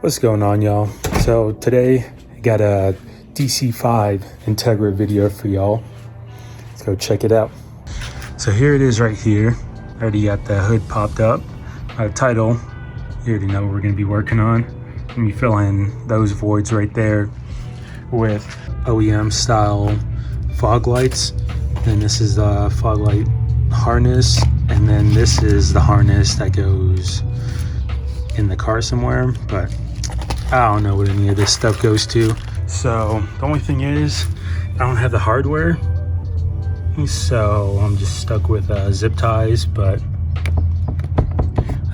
What's going on, y'all? So today I got a DC5 Integra video for y'all. Let's go check it out. So here it is right here. I already got the hood popped up. Title, you already know what we're gonna be working on. Let me fill in those voids right there with OEM style fog lights. And this is the fog light harness. And then this is the harness that goes in the car somewhere, but I don't know what any of this stuff goes to. So the only thing is I don't have the hardware, so I'm just stuck with zip ties, but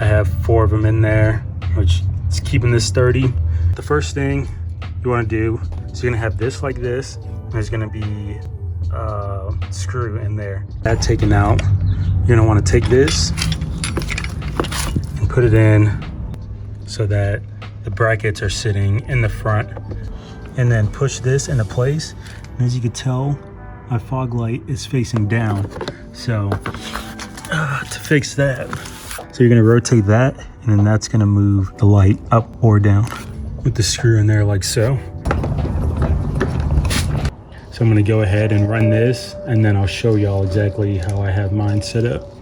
I have 4 of them in there, which is keeping this sturdy. The first thing you want to do is you're gonna have this like this, and there's gonna be a screw in there. That taken out, you're gonna want to take this and put it in so that the brackets are sitting in the front, and then push this into place. And as you can tell, my fog light is facing down. So to fix that, so you're gonna rotate that, and then that's gonna move the light up or down with the screw in there like so. So I'm gonna go ahead and run this, and then I'll show y'all exactly how I have mine set up.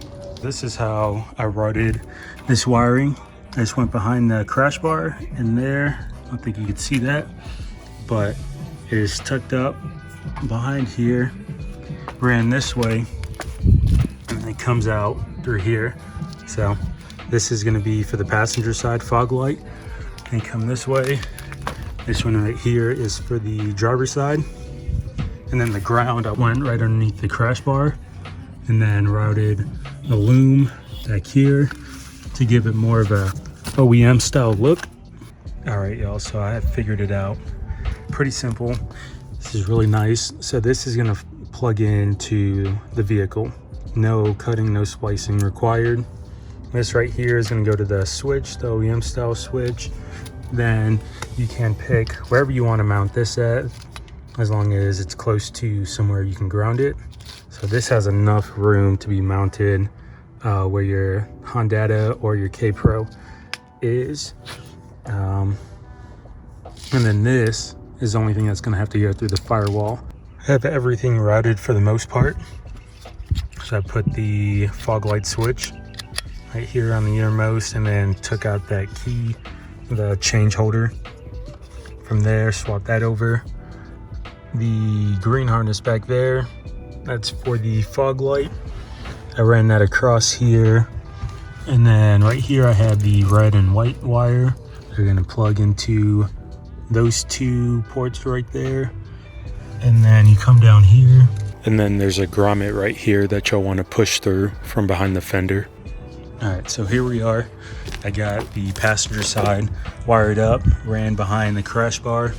This is how I routed this wiring. I just went behind the crash bar in there. I don't think you could see that, but it is tucked up behind here, ran this way, and it comes out through here. So this is gonna be for the passenger side fog light, and come this way. This one right here is for the driver's side. And then the ground, I went right underneath the crash bar, and then routed the loom back here to give it more of a OEM style look. All right, y'all, so I have figured it out. Pretty simple. This is really nice. So this is gonna plug into the vehicle. No cutting, no splicing required. This right here is gonna go to the switch, the OEM style switch. Then you can pick wherever you wanna mount this at, as long as it's close to somewhere you can ground it. So this has enough room to be mounted where your Hondata or your K-Pro is. And then this is the only thing that's gonna have to go through the firewall. I have everything routed for the most part. So I put the fog light switch right here on the innermost, and then took out that key, the change holder from there, swapped that over. The green harness back there, that's for the fog light. I ran that across here, and then right here I have the red and white wire. They're gonna plug into those 2 ports right there, and then you come down here, and then there's a grommet right here that you'll want to push through from behind the fender. All right, so here we are. I got the passenger side wired up, ran behind the crash bar,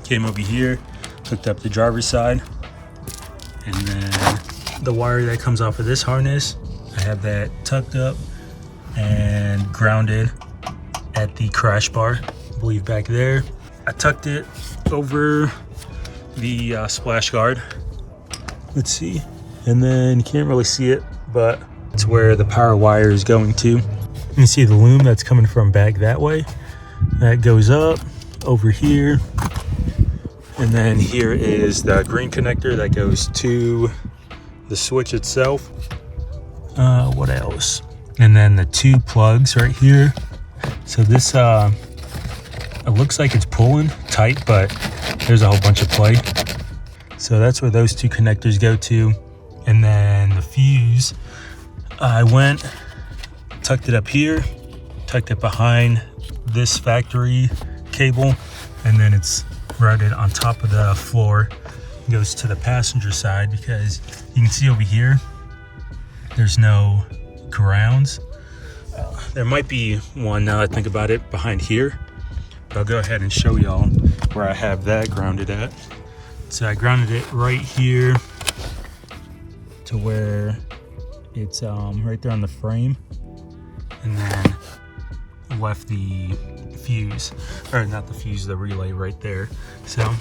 came over here, hooked up the driver's side, and then the wire that comes off of this harness, I have that tucked up and grounded at the crash bar, I believe back there. I tucked it over the splash guard. Let's see, and then you can't really see it, but it's where the power wire is going to. You can see the loom that's coming from back that way. That goes up over here. And then here is the green connector that goes to the switch itself. What else? And then the 2 plugs right here. So this, it looks like it's pulling tight, but there's a whole bunch of play. So that's where those 2 connectors go to. And then the fuse, I went, tucked it up here, tucked it behind this factory cable, and then it's routed on top of the floor. It goes to the passenger side, because you can see over here there's no grounds. There might be one, now that I think about it, behind here, but I'll go ahead and show y'all where I have that grounded at. So I grounded it right here to where it's right there on the frame, and then left the fuse, or not the fuse, the relay right there. So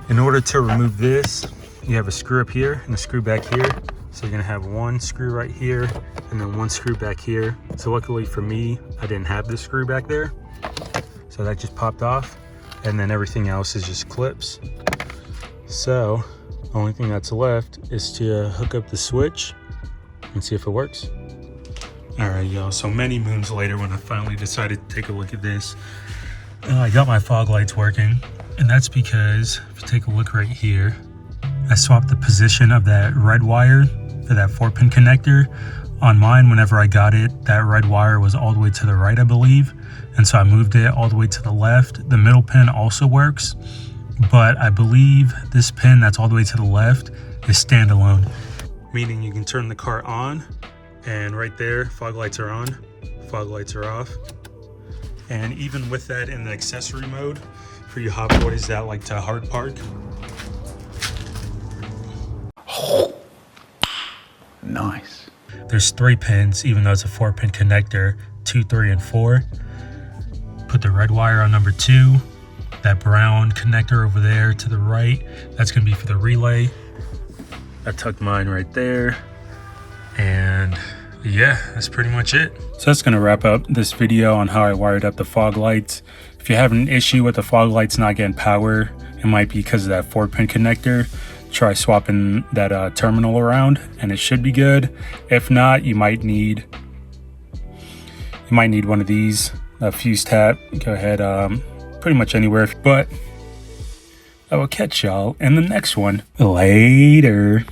in order to remove this, you have a screw up here and a screw back here. So you're gonna have 1 screw right here and then 1 screw back here. So luckily for me, I didn't have the screw back there. So that just popped off, and then everything else is just clips. So the only thing that's left is to hook up the switch and see if it works. All right, y'all, so many moons later, when I finally decided to take a look at this, I got my fog lights working. And that's because, if you take a look right here, I swapped the position of that red wire for that 4-pin connector. On mine, whenever I got it, that red wire was all the way to the right, I believe. And so I moved it all the way to the left. The middle pin also works, but I believe this pin that's all the way to the left is standalone. Meaning you can turn the car on, and right there, fog lights are on, fog lights are off. And even with that in the accessory mode, for you hot boys that like to hard park. Nice. There's 3 pins, even though it's a 4-pin connector, 2, 3, and 4. Put the red wire on number 2. That brown connector over there to the right, that's gonna be for the relay. I tucked mine right there. And yeah, that's pretty much it. So that's gonna wrap up this video on how I wired up the fog lights. If you have an issue with the fog lights not getting power, it might be because of that 4-pin connector. Try swapping that terminal around and it should be good. If not, you might need one of these, a fuse tap. Go ahead, pretty much anywhere. But I will catch y'all in the next one. Later.